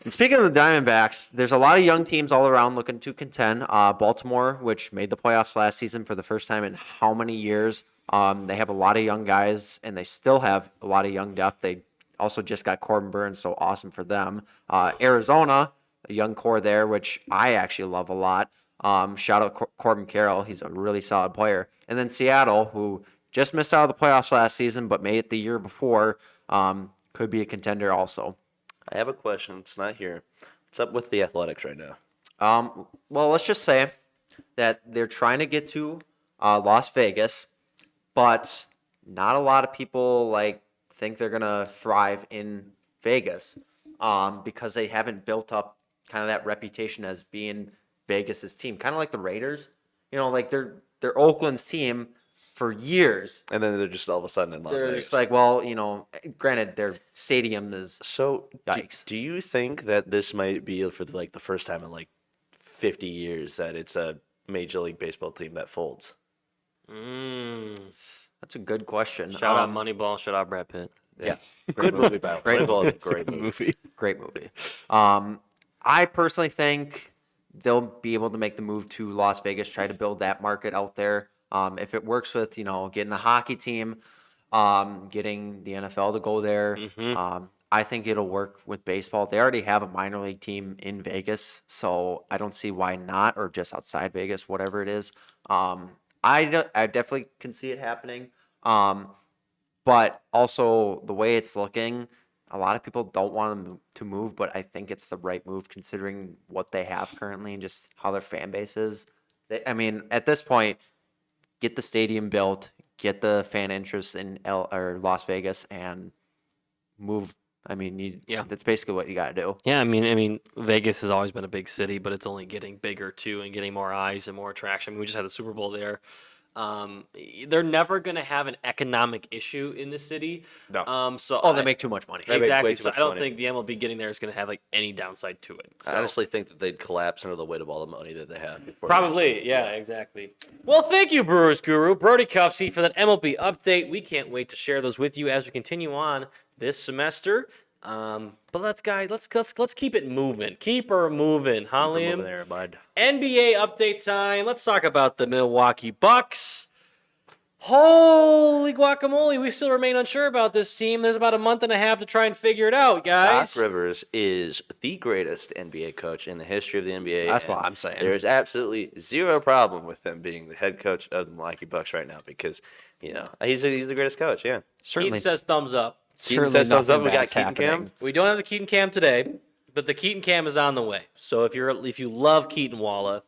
And speaking of the Diamondbacks, there's a lot of young teams all around looking to contend. Baltimore, which made the playoffs last season for the first time in how many years? They have a lot of young guys, and they still have a lot of young depth. They also just got Corbin Burns, so awesome for them. Arizona, a young core there, which I actually love a lot. Shout out Corbin Carroll. He's a really solid player. And then Seattle, who just missed out of the playoffs last season, but made it the year before, could be a contender also. I have a question. It's not here. What's up with the Athletics right now? Well, let's just say that they're trying to get to Las Vegas, but not a lot of people think they're gonna thrive in Vegas because they haven't built up kind of that reputation as being Vegas's team, kind of like the Raiders. They're Oakland's team for years. And then they're just all of a sudden in Las They're Vegas. just granted, their stadium is So, yikes. do you think that this might be for the first time in 50 years that it's a Major League Baseball team that folds? That's a good question. Shout out Moneyball. Shout out Brad Pitt. Yeah, Good movie, by the way. Great Moneyball is a great movie. great movie. I personally think they'll be able to make the move to Las Vegas, try to build that market out there. If it works with, getting a hockey team, getting the NFL to go there, I think it'll work with baseball. They already have a minor league team in Vegas, so I don't see why not, or just outside Vegas, whatever it is. I definitely can see it happening. But also the way it's looking, a lot of people don't want them to move, but I think it's the right move considering what they have currently and just how their fan base is. At this point, get the stadium built, get the fan interest in Las Vegas, and move. That's basically what you got to do. Yeah, Vegas has always been a big city, but it's only getting bigger too and getting more eyes and more attraction. We just had the Super Bowl there They're never going to have an economic issue in the city. No. They make too much money. They make Exactly. way too So much I don't money. think the MLB getting there is going to have like any downside to it. So. I honestly think that they'd collapse under the weight of all the money that they have. Probably, yeah, exactly. Well, thank you, Brewers Guru, Brody Kupsky, for that MLB update. We can't wait to share those with you as we continue on this semester. But let's keep it moving. Keep her moving, huh, Liam? There, bud. NBA update time. Let's talk about the Milwaukee Bucks. Holy guacamole, we still remain unsure about this team. There's about a month and a half to try and figure it out, guys. Doc Rivers is the greatest NBA coach in the history of the NBA. That's what I'm saying. There is absolutely zero problem with him being the head coach of the Milwaukee Bucks right now because, he's the greatest coach, yeah. Keaton Certainly, says thumbs up. Keaton says thumbs up. We got bad's Keaton Cam. happening. We don't have the Keaton Cam today, but the Keaton Cam is on the way. So if you love Keaton Waala,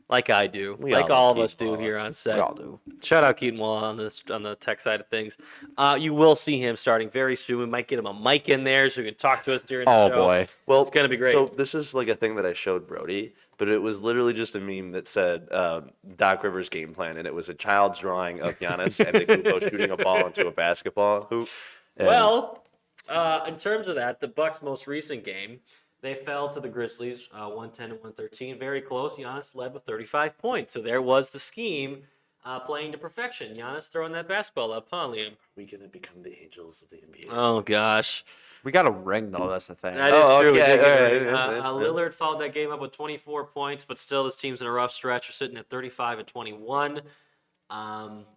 like I do, We like all all love of us Keaton do Waala. here on set. We all do. Shout out Keaton Waala on the tech side of things. You will see him starting very soon. We might get him a mic in there so he can talk to us during the show. Oh boy. Well, It's gonna be great. So this is like a thing that I showed Brody, but it was literally just a meme that said Doc Rivers game plan, and it was a child's drawing of Giannis and Kupo shooting a ball into a basketball hoop. And Well, in terms of that, the Bucks' most recent game, they fell to the Grizzlies, 110 and 113. Very close. Giannis led with 35 points. So there was the scheme playing to perfection. Giannis throwing that basketball up, huh, Liam? we gonna become the angels of the NBA. Oh, gosh. We got a ring though. That's the thing. That is Oh, true. We okay. did get All a right. ring. Yeah. Lillard followed that game up with 24 points, but still this team's in a rough stretch. They're sitting at 35 and 21.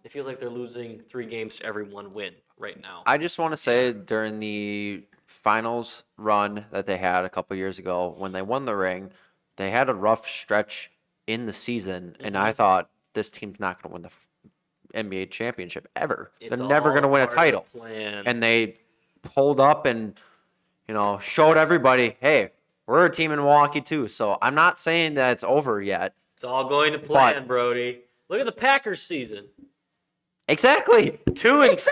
It feels like they're losing 3 games to every 1 win right now. I just want to say during the finals run that they had a couple years ago, when they won the ring, they had a rough stretch in the season, and I thought this team's not going to win the NBA championship ever. It's They're never all going to win a part of the title. plan. And they pulled up and showed everybody, hey, we're a team in Milwaukee too. So I'm not saying that it's over yet. It's all going to plan, But- Brody. Look at the Packers season. Exactly. 2-5,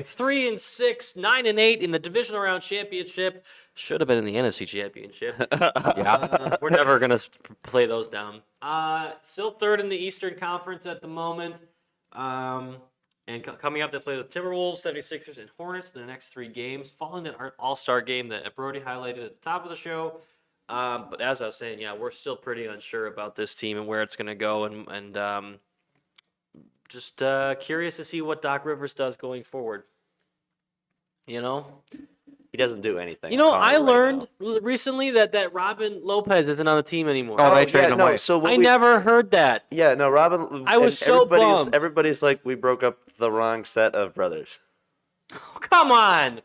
3-6, 9-8 in the divisional round championship. Should have been in the NFC championship. Yeah. We're never gonna play those down. Still third in the Eastern Conference at the moment. Coming up, they play the Timberwolves, 76ers, and Hornets in the next 3 games, following that All-Star game that Brody highlighted at the top of the show. But as I was saying, yeah, we're still pretty unsure about this team and where it's going to go, and just curious to see what Doc Rivers does going forward. He doesn't do anything. I learned recently that Robin Lopez isn't on the team anymore. Oh, they traded him away. So I never heard that. Yeah, no, Robin. I was and so bummed. Everybody's like, we broke up the wrong set of brothers. Come on.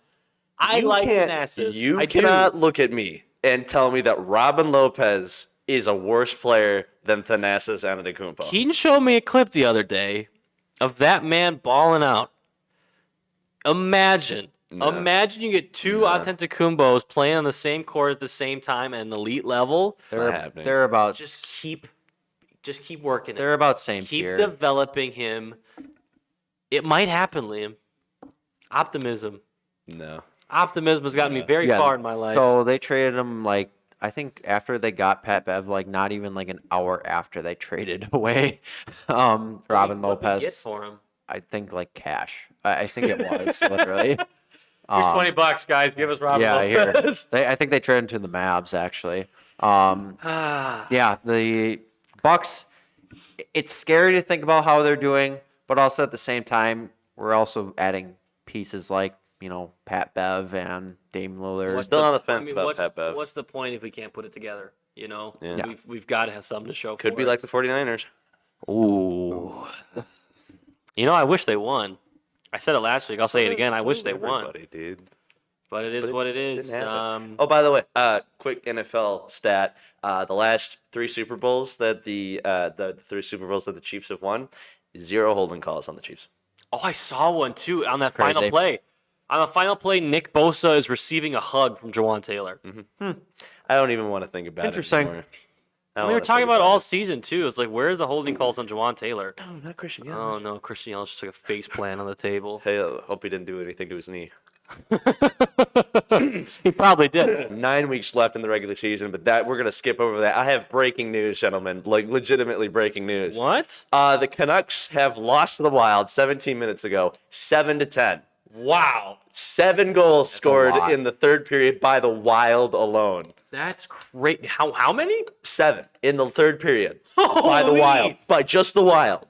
I You like can't- Thanasis. You I do. cannot look at me and tell me that Robin Lopez is a worse player than Thanasis Antetokounmpo. Keaton showed me a clip the other day of that man balling out. Imagine you get 2 Antetokounmpos playing on the same court at the same time at an elite level. It's not happening. They're about Just keep working it. they're about same Keep tier. developing him. It might happen, Liam. Optimism. No. Optimism has gotten me very far in my life. So they traded him I think after they got Pat Bev, not even an hour after they traded away Robin What did we Lopez. get for him? I think cash. I think it was literally. Here's $20, guys. Give us Robin Yeah, here. Lopez. I think they traded him to the Mavs actually. Yeah, the Bucks. It's scary to think about how they're doing, but also at the same time, we're also adding pieces like Pat Bev and Dame Lillard. Still on the fence about what's, Pat Bev. What's the point if we can't put it together? Yeah. We've got to have something to show Could for be it. like the 49ers. Ooh. I wish they won. I said it last week. I'll say it again. I wish they won. Everybody, dude. But it is what it is. Didn't happen. Oh, by the way, quick NFL stat: the last 3 Super Bowls that the 3 Super Bowls that the Chiefs have won, 0 holding calls on the Chiefs. Oh, I saw one too on that crazy. final play. On the final play, Nick Bosa is receiving a hug from Jawan Taylor. I don't even want to think about Interesting. it anymore. I don't We were wanna talking think about all season too. It's like, where's the holding calls on Jawan Taylor? No, not Christian Yelich. Oh no, Christian Yelich just took a face plant on the table. Hey, hope he didn't do anything to his knee. He probably did. 9 weeks left in the regular season, but that we're gonna skip over that. I have breaking news, gentlemen. Like legitimately breaking news. What? The Canucks have lost to the Wild 17 minutes ago, 7-10. Wow. 7 goals scored lot. in the third period by the Wild alone. That's great. How many? 7 in the third period by the Holy. Wild, by just the Wild.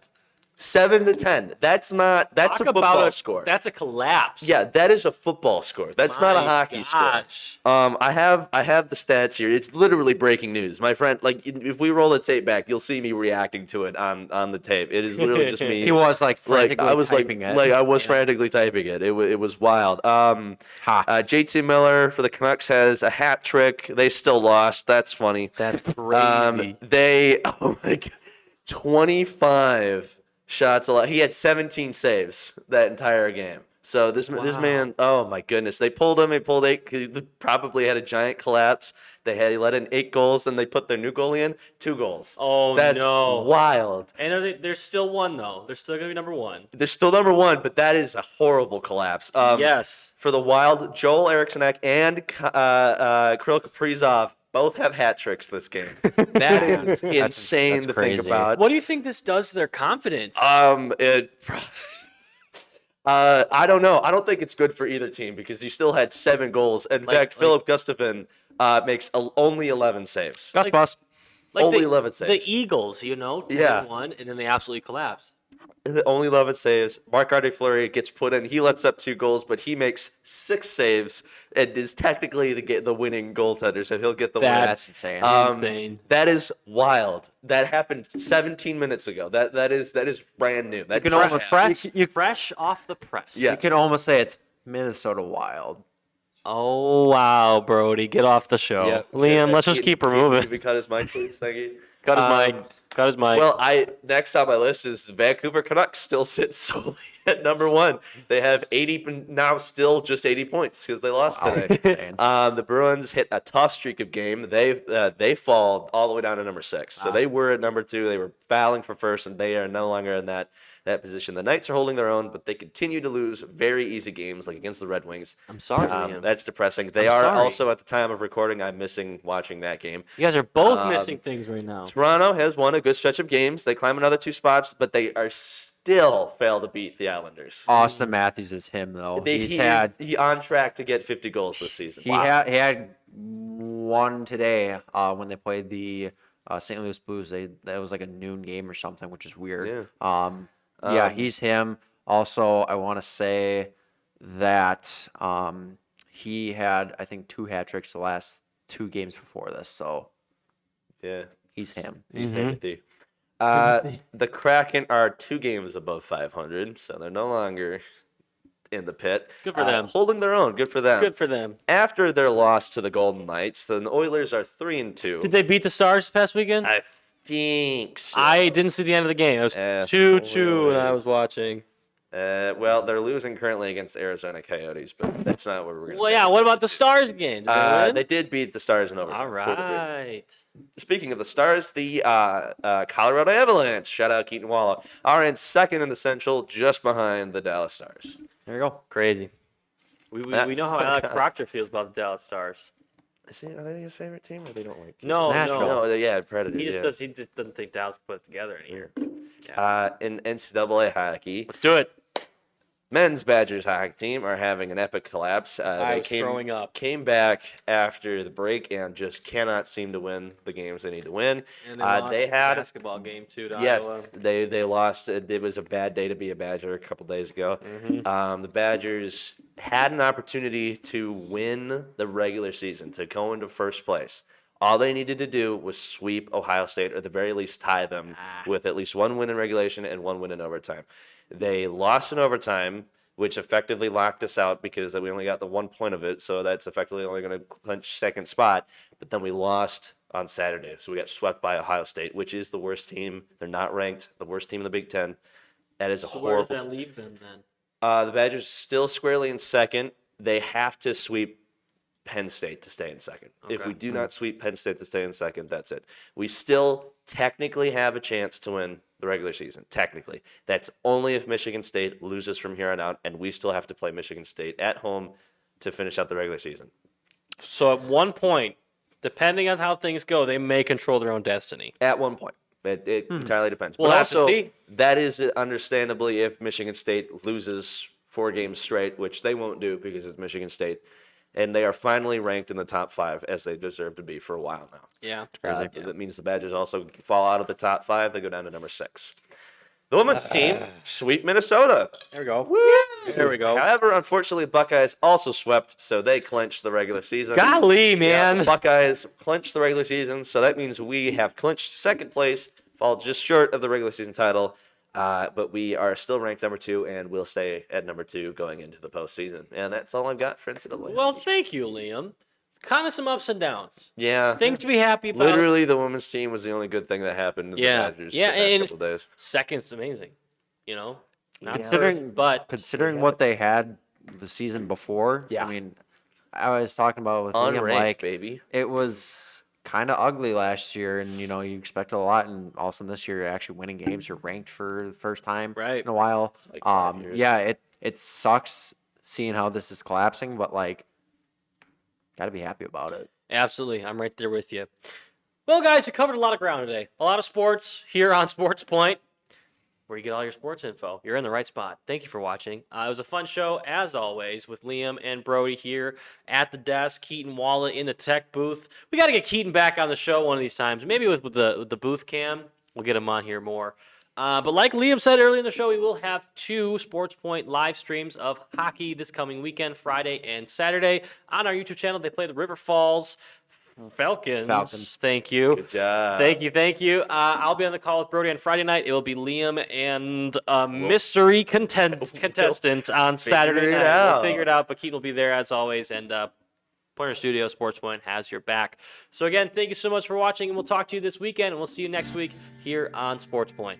7-10. That's Talk a football about score. That's a collapse. Yeah, that is a football score. That's not a My hockey gosh. score. I have the stats here. It's literally breaking news, my friend. Like if we roll the tape back, you'll see me reacting to it on the tape. It is literally just me. He was like frantically I was typing like, it. like I was frantically typing it. It was wild. JT Miller for the Canucks has a hat trick. They still lost. That's funny. That's crazy. They 25 shots allowed. He had 17 saves that entire game. So this man, oh my goodness, they pulled him. They pulled 8. He probably had a giant collapse. He let in 8 goals, and they put their new goalie in 2 goals. Oh, that's no. wild. And they're still one, though. They're still going to be number 1. They're still number 1, but that is a horrible collapse. Yes. For the Wild, Joel Eriksson and Kirill Kaprizov both have hat tricks this game. That is insane that's to crazy. think about. What do you think this does to their confidence? I don't know. I don't think it's good for either team because you still had 7 goals. In fact, Philip Gustafsson makes only 11 saves. Gus Bus. Only 11 saves. The Eagles, 10-1, and then they absolutely collapsed. Only 11 saves. Marc-Andre Fleury gets put in. He lets up 2 goals, but he makes 6 saves and is technically the winning goaltender, so he'll get the win. That's insane. Insane. That is wild. That happened 17 minutes ago. That is brand new. That can just almost- happened. Fresh off the press. Yeah. You can almost say it's Minnesota Wild. Oh, wow, Brody. Get off the show. Yeah. Liam, let's just keep her moving. Can we cut his mic, please? Thank you. Cut his mic. Cut his mic. Well, next on my list is Vancouver Canucks still sit solely at number 1. They have 80 now, still just 80 points because they lost today. Insane. The Bruins hit a tough streak of game. They fall all the way down to number 6. So they were at number 2. They were battling for first, and they are no longer in that position. The Knights are holding their own, but they continue to lose very easy games, like against the Red Wings. I'm sorry, Liam. That's depressing. They I'm are sorry. also, at the time of recording, I'm missing watching that game. You guys are both missing things right now. Toronto has won a good stretch of games. They climb another 2 spots, but they are still fail to beat the Islanders. Austin Matthews is him though. He on track to get 50 goals this season. He had one today when they played the St. Louis Blues. That was like a noon game or something, which is weird. Yeah. He's him. Also, I want to say that he had, I think, 2 hat tricks the last 2 games before this. So Yeah, he's him. he's here with you. The Kraken are 2 games above 500, so they're no longer in the pit. Good for them. Holding their own. Good for them. Good for them. After their loss to the Golden Knights, the Oilers are 3-2. Did they beat the Stars this past weekend? I think so. I didn't see the end of the game. It was 2-2 when I was watching. Well, they're losing currently against Arizona Coyotes, but that's not what we're going to Well, yeah. What about the Stars game? Did they win? They did beat the Stars in overtime. All right. Speaking of the Stars, the Colorado Avalanche, shout out Keaton Waala, are in second in the Central, just behind the Dallas Stars. There you go. Crazy. We know how Alec Proctor feels about the Dallas Stars. Are they his favorite team, or they don't like? No, Nashville. no. Yeah, Predators. He just yeah. does. He just doesn't think Dallas can put it together in a year. In NCAA hockey, Let's do it. men's Badgers hockey team are having an epic collapse. I was throwing up. Came back after the break and just cannot seem to win the games they need to win. And they lost they the had basketball game too to Yes, Iowa. they lost. It was a bad day to be a Badger a couple days ago. The Badgers had an opportunity to win the regular season, to go into first place. All they needed to do was sweep Ohio State, or at the very least tie them with at least 1 win in regulation and 1 win in overtime. They lost in overtime, which effectively locked us out because we only got the 1 point of it, so that's effectively only going to clinch second spot. But then we lost on Saturday, so we got swept by Ohio State, which is the worst team. They're not ranked, the worst team in the Big Ten. That is a So where does horrible. that leave them then? The Badgers still squarely in second. They have to sweep Penn State to stay in second. If we do not sweep Penn State to stay in second, that's it. We still technically have a chance to win the regular season. Technically. That's only if Michigan State loses from here on out, and we still have to play Michigan State at home to finish out the regular season. So at one point, depending on how things go, they may control their own destiny. At one point. It entirely depends. We'll but have to also, see. that is understandably if Michigan State loses 4 games straight, which they won't do because it's Michigan State. And they are finally ranked in the top 5 as they deserve to be for a while now. Yeah. That means the Badgers also fall out of the top 5. They go down to number 6. The women's team sweep Minnesota. There we go. Woo! There we go. However, unfortunately, Buckeyes also swept, so they clinched the regular season. Golly, Yeah, man. the Buckeyes clinched the regular season, so that means we have clinched second place, fall just short of the regular season title, but we are still ranked number 2 and will stay at number 2 going into the postseason. And that's all I've got for NCAA. Well, thank you, Liam. Kind of some ups and downs. yeah, Things to be happy about. literally the women's team was the only good thing that happened to Yeah. the Badgers Yeah, the past and- couple days. Second's amazing. Not Considering- first, but Considering what they had the season before, Yeah. I mean, I was talking about with Liam, Unranked, like, baby. it was kind of ugly last year, and you expected a lot, and all of a sudden this year you're actually winning games. You're ranked for the first time Right. in a while. Like 5 years. Yeah, it sucks seeing how this is collapsing, but like, gotta be happy about it. absolutely, I'm right there with you. Well, guys, we covered a lot of ground today. A lot of sports here on SportsPoint, where you get all your sports info. You're in the right spot. Thank you for watching. It was a fun show, as always, with Liam and Brody here at the desk. Keaton, Waala in the tech booth. We got to get Keaton back on the show one of these times. Maybe with the booth cam, we'll get him on here more. But like Liam said earlier in the show, we will have 2 SportsPoint live streams of hockey this coming weekend, Friday and Saturday. On our YouTube channel, they play the River Falls Falcons. Thank you. Good job. Thank you. I'll be on the call with Brody on Friday night. It will be Liam and a mystery contestant on Saturday it night. out. We'll figure it out, but Keaton will be there as always. And Pointer Studio SportsPoint has your back. So again, thank you so much for watching, and we'll talk to you this weekend, and we'll see you next week here on SportsPoint.